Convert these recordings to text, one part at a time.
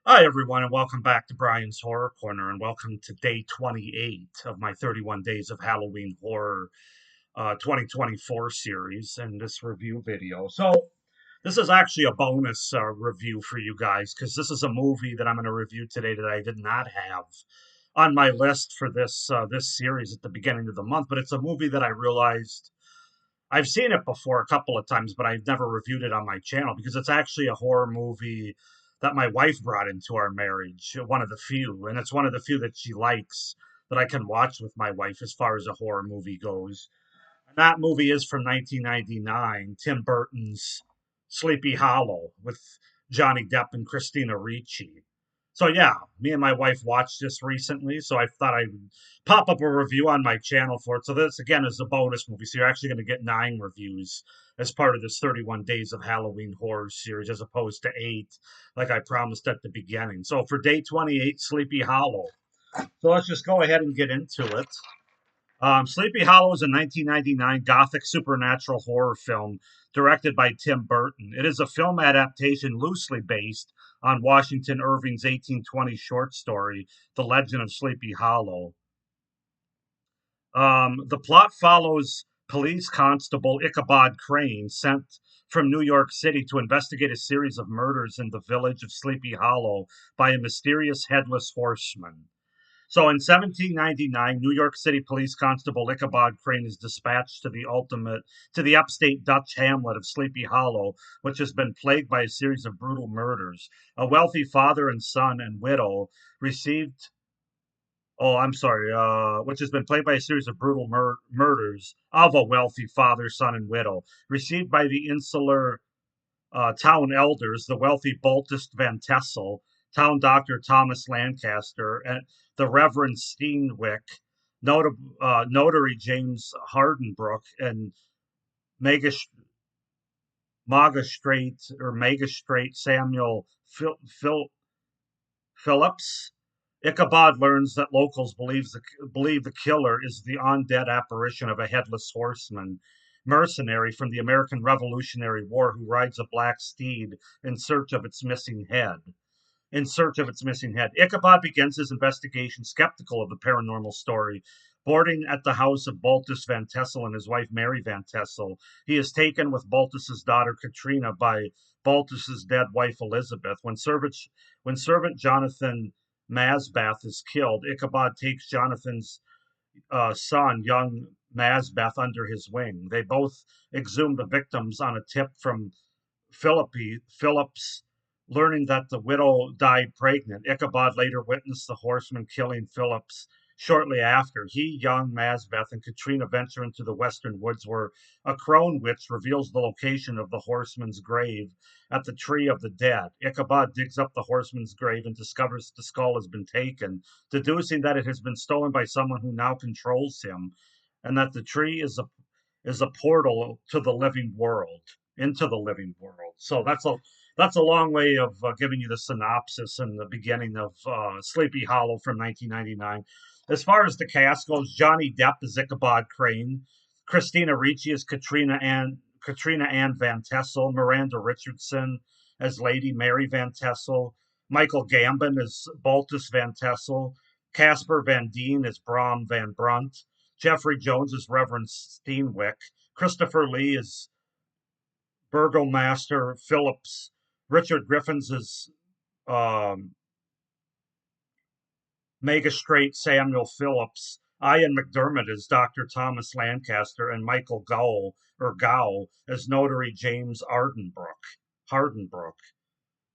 Hi, everyone, and welcome back to Brian's Horror Corner, and welcome to day 28 of my 31 Days of Halloween Horror 2024 series and this review video. So, this is actually a bonus review for you guys because this is a movie that I'm going to review today that I did not have on my list for this series at the beginning of the month, but it's a movie that I realized I've seen it before a couple of times, but I've never reviewed it on my channel because it's actually a horror movie that my wife brought into our marriage, one of the few, and it's one of the few that she likes that I can watch with my wife as far as a horror movie goes. And that movie is from 1999, Tim Burton's Sleepy Hollow with Johnny Depp and Christina Ricci. So yeah, me and my wife watched this recently, so I thought I would pop up a review on my channel for it. So this again is a bonus movie, so you're actually going to get 9 reviews as part of this 31 Days of Halloween Horror series, as opposed to 8, like I promised at the beginning. So for day 28, Sleepy Hollow. So let's just go ahead and get into it. Sleepy Hollow is a 1999 gothic supernatural horror film directed by Tim Burton. It is a film adaptation loosely based on Washington Irving's 1820 short story, The Legend of Sleepy Hollow. The plot follows police constable Ichabod Crane, sent from New York City to investigate a series of murders in the village of Sleepy Hollow by a mysterious headless horseman. So in 1799, New York City Police Constable Ichabod Crane is dispatched to the upstate Dutch hamlet of Sleepy Hollow, which has been plagued by a series of brutal murders. A wealthy father and son and widow received I'm sorry, which has been plagued by a series of brutal murders of a wealthy father, son, and widow, received by the insular town elders, the wealthy Baltus Van Tessel, town doctor Thomas Lancaster, and the Reverend Steenwick, notary James Hardenbrook, and magistrate Samuel Phillips. Ichabod learns that locals believe the killer is the undead apparition of a headless horseman, mercenary from the American Revolutionary War who rides a black steed in search of its missing head. Ichabod begins his investigation skeptical of the paranormal story. Boarding at the house of Baltus Van Tessel and his wife Mary Van Tessel, he is taken with Baltus's daughter Katrina by Baltus's dead wife Elizabeth. When servant Jonathan Masbath is killed, Ichabod takes Jonathan's son, young Masbeth, under his wing. They both exhume the victims on a tip from Phillips. Learning that the widow died pregnant, Ichabod later witnessed the horseman killing Phillips. Shortly after, he, young Masbeth, and Katrina venture into the western woods where a crone witch reveals the location of the horseman's grave at the Tree of the Dead. Ichabod digs up the horseman's grave and discovers the skull has been taken, deducing that it has been stolen by someone who now controls him, and that the tree is a portal to the living world, into the living world. So that's a long way of giving you the synopsis and the beginning of Sleepy Hollow from 1999. As far as the cast goes, Johnny Depp is Ichabod Crane, Christina Ricci is Katrina Ann Van Tessel, Miranda Richardson as Lady Mary Van Tessel, Michael Gambon as Baltus Van Tessel, Casper Van Dien as Brom Van Brunt, Jeffrey Jones as Reverend Steenwick, Christopher Lee as Burgomaster Phillips, Richard Griffins as um, Magistrate Samuel Phillips, Ian McDermott as Dr. Thomas Lancaster, and Michael Gow as Notary James Hardenbrook.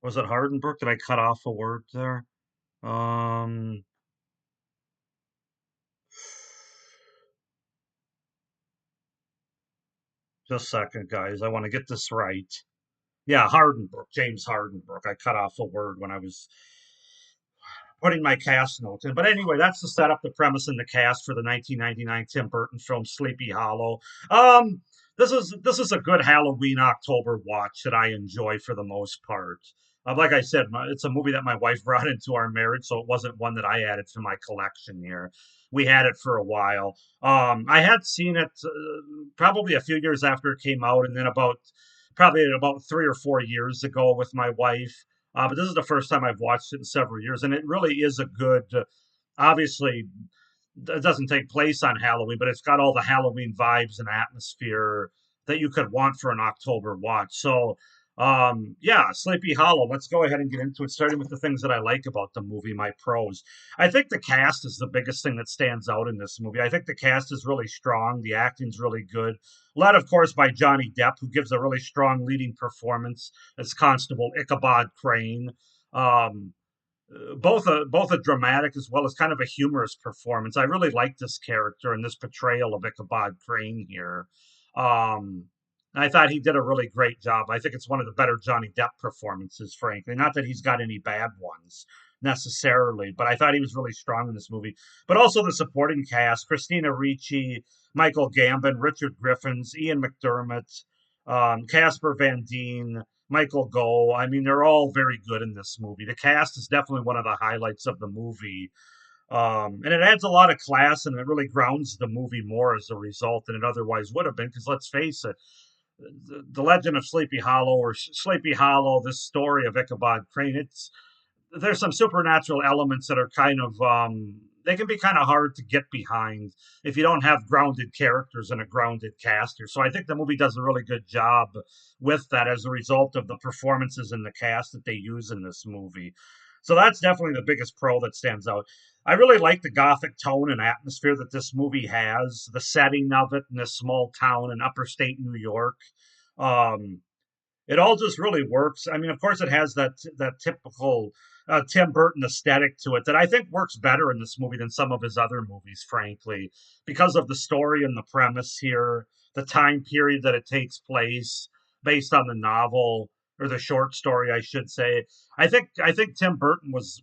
Was it Hardenbrook? Did I cut off a word there? Um, just a second, guys. I want to get this right. Yeah, James Hardenbrook. I cut off a word when I was putting my cast notes in. But anyway, that's the setup, the premise, and the cast for the 1999 Tim Burton film Sleepy Hollow. Um, this is a good Halloween October watch that I enjoy for the most part. Like I said, it's a movie that my wife brought into our marriage, so it wasn't one that I added to my collection here. We had it for a while. I had seen it probably a few years after it came out, and then probably about 3 or 4 years ago with my wife. But this is the first time I've watched it in several years, and it really is a good. Obviously, it doesn't take place on Halloween, but it's got all the Halloween vibes and atmosphere that you could want for an October watch. So, yeah, Sleepy Hollow. Let's go ahead and get into it, starting with the things that I like about the movie, my pros. I think the cast is the biggest thing that stands out in this movie. I think the cast is really strong. The acting's really good. Led, of course, by Johnny Depp, who gives a really strong leading performance as Constable Ichabod Crane. Um, both a dramatic as well as kind of a humorous performance. I really like this character and this portrayal of Ichabod Crane here. Um, I thought he did a really great job. I think it's one of the better Johnny Depp performances, frankly. Not that he's got any bad ones necessarily, but I thought he was really strong in this movie. But also the supporting cast: Christina Ricci, Michael Gambon, Richard Griffins, Ian McDermott, Casper Van Dien, Michael Goh. I mean, they're all very good in this movie. The cast is definitely one of the highlights of the movie. And it adds a lot of class and it really grounds the movie more as a result than it otherwise would have been. Because let's face it, the Legend of Sleepy Hollow or Sleepy Hollow, this story of Ichabod Crane, there's some supernatural elements that are kind of they can be kind of hard to get behind if you don't have grounded characters and a grounded caster. So I think the movie does a really good job with that as a result of the performances and the cast that they use in this movie. So that's definitely the biggest pro that stands out. I really like the gothic tone and atmosphere that this movie has, the setting of it in this small town in upper state New York. Um, it all just really works. I mean, of course, it has that typical Tim Burton aesthetic to it that I think works better in this movie than some of his other movies, frankly, because of the story and the premise here, the time period that it takes place based on the novel or the short story, I should say. I think Tim Burton was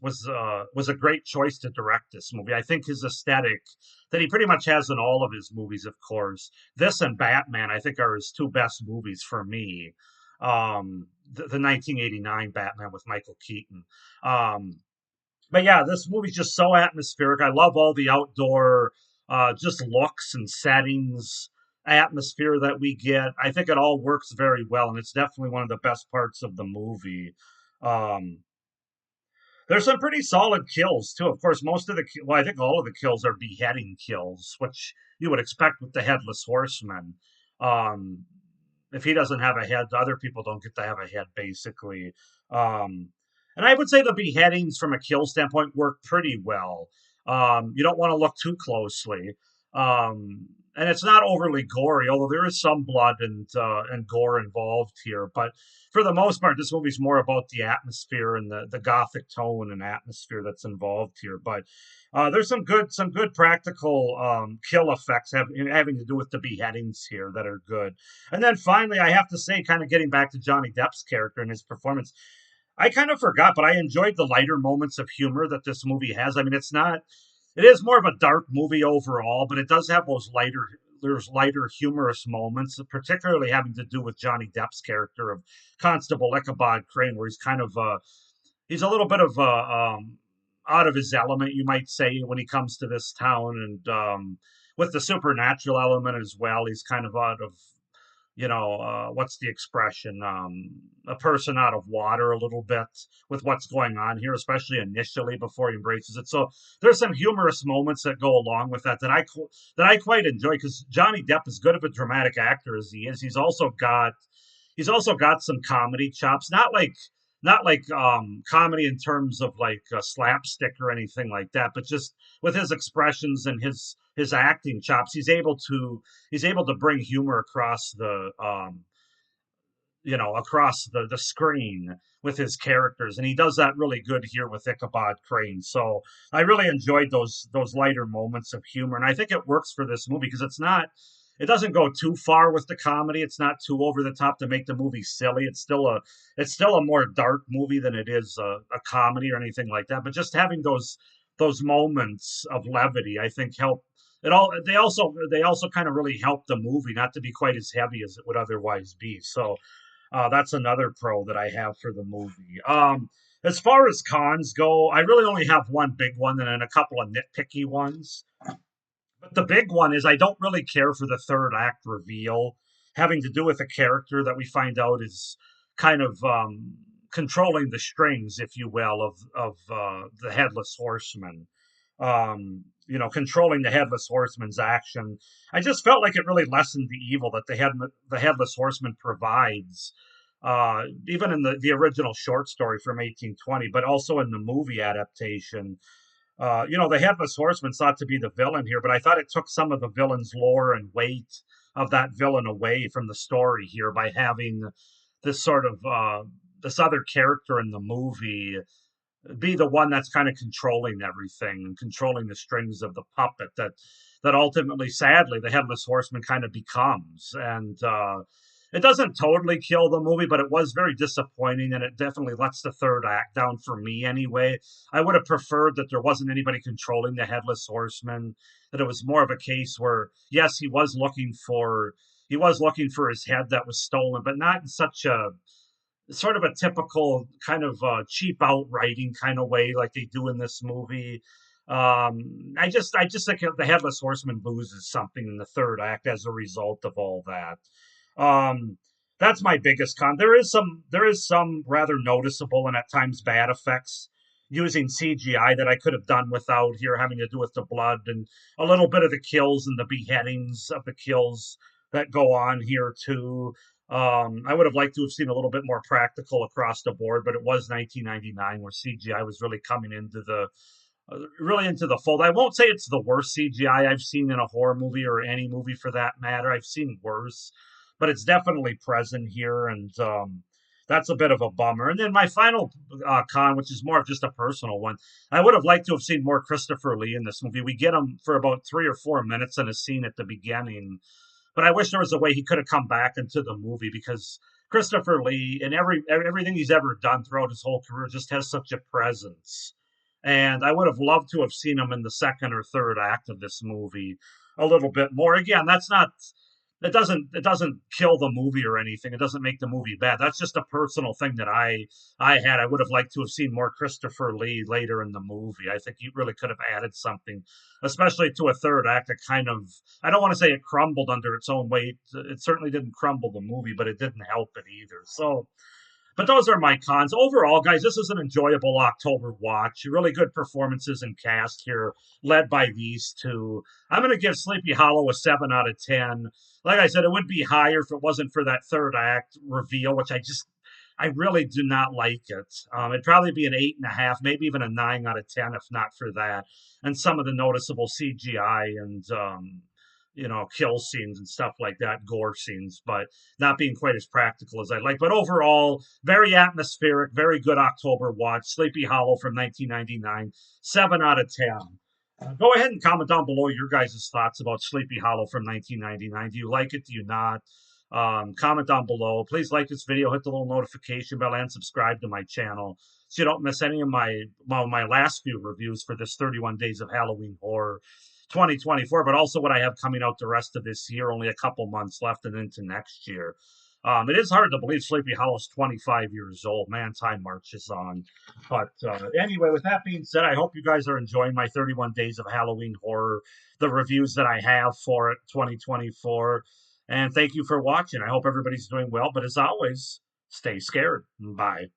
a great choice to direct this movie. I think his aesthetic that he pretty much has in all of his movies, of course. This and Batman, I think, are his two best movies for me. The 1989 Batman with Michael Keaton. Um, but yeah, this movie's just so atmospheric. I love all the outdoor, just looks and settings, atmosphere that we get. I think it all works very well, and it's definitely one of the best parts of the movie. Um, there's some pretty solid kills too. Of course, well, I think all of the kills are beheading kills, which you would expect with the headless horseman. Um, if he doesn't have a head, other people don't get to have a head, basically. Um, and I would say the beheadings from a kill standpoint work pretty well. You don't want to look too closely. And it's not overly gory, although there is some blood and gore involved here. But for the most part, this movie's more about the atmosphere and the gothic tone and atmosphere that's involved here. But there's some good practical kill effects having to do with the beheadings here that are good. And then finally, I have to say, kind of getting back to Johnny Depp's character and his performance, I kind of forgot, but I enjoyed the lighter moments of humor that this movie has. I mean, it is more of a dark movie overall, but it does have there's lighter, humorous moments, particularly having to do with Johnny Depp's character of Constable Ichabod Crane, where he's a little bit of out of his element, you might say, when he comes to this town, and with the supernatural element as well, he's kind of out of what's the expression? A person out of water a little bit with what's going on here, especially initially before he embraces it. So there's some humorous moments that go along with that I quite enjoy because Johnny Depp, as good of a dramatic actor as he is, he's also got some comedy chops. Not like comedy in terms of like slapstick or anything like that, but just with his expressions and his acting chops, he's able to bring humor across the screen with his characters, and he does that really good here with Ichabod Crane. So I really enjoyed those lighter moments of humor, and I think it works for this movie because it doesn't go too far with the comedy. It's not too over the top to make the movie silly. It's still a more dark movie than it is a comedy or anything like that. But just having those moments of levity, I think help it all. They also kind of really help the movie not to be quite as heavy as it would otherwise be. So that's another pro that I have for the movie. As far as cons go, I really only have one big one and then a couple of nitpicky ones. But the big one is I don't really care for the third act reveal having to do with a character that we find out is kind of controlling the strings, if you will, of the headless horseman. Controlling the headless horseman's action. I just felt like it really lessened the evil that the headless horseman provides. Even in the original short story from 1820, but also in the movie adaptation. The headless horseman thought to be the villain here, but I thought it took some of the villain's lore and weight of that villain away from the story here by having this sort of this other character in the movie be the one that's kind of controlling everything and controlling the strings of the puppet that ultimately, sadly, the headless horseman kind of becomes. And it doesn't totally kill the movie, but it was very disappointing, and it definitely lets the third act down for me anyway. I would have preferred that there wasn't anybody controlling the headless horseman, that it was more of a case where, yes, he was looking for his head that was stolen, but not in such a sort of a typical kind of cheap out writing kind of way like they do in this movie. I just think the headless horseman loses something in the third act as a result of all that. Um, that's my biggest con. There is some rather noticeable and at times bad effects using CGI that I could have done without here, having to do with the blood and a little bit of the kills and the beheadings of the kills that go on here too. I would have liked to have seen a little bit more practical across the board, but it was 1999 where CGI was really into the fold. I won't say it's the worst CGI I've seen in a horror movie or any movie for that matter. I've seen worse, but it's definitely present here, and that's a bit of a bummer. And then my final con, which is more of just a personal one, I would have liked to have seen more Christopher Lee in this movie. We get him for about 3 or 4 minutes in a scene at the beginning, but I wish there was a way he could have come back into the movie because Christopher Lee and everything he's ever done throughout his whole career just has such a presence. And I would have loved to have seen him in the second or third act of this movie a little bit more. Again, it doesn't kill the movie or anything. It doesn't make the movie bad. That's just a personal thing that I had. I would have liked to have seen more Christopher Lee later in the movie. I think you really could have added something, especially to a third act that kind of, I don't want to say it crumbled under its own weight. It certainly didn't crumble the movie, but it didn't help it either. So but those are my cons. Overall, guys, this is an enjoyable October watch. Really good performances and cast here, led by these two. I'm going to give Sleepy Hollow a 7 out of 10. Like I said, it would be higher if it wasn't for that third act reveal, which I really do not like it. It'd probably be an 8.5, maybe even a 9 out of 10 if not for that. And some of the noticeable CGI and kill scenes and stuff like that, gore scenes, but not being quite as practical as I like. But overall, very atmospheric, very good October watch. Sleepy Hollow from 1999, 7 out of 10. Go ahead and comment down below your guys' thoughts about Sleepy Hollow from 1999. Do you like it? Do you not? Comment down below. Please like this video, hit the little notification bell, and subscribe to my channel so you don't miss any of my last few reviews for this 31 Days of Halloween Horror 2024, but also what I have coming out the rest of this year, only a couple months left and into next year. It is hard to believe Sleepy Hollow's 25 years old. Man, time marches on. But anyway, with that being said, I hope you guys are enjoying my 31 Days of Halloween Horror, the reviews that I have for it 2024. And thank you for watching. I hope everybody's doing well. But as always, stay scared. Bye.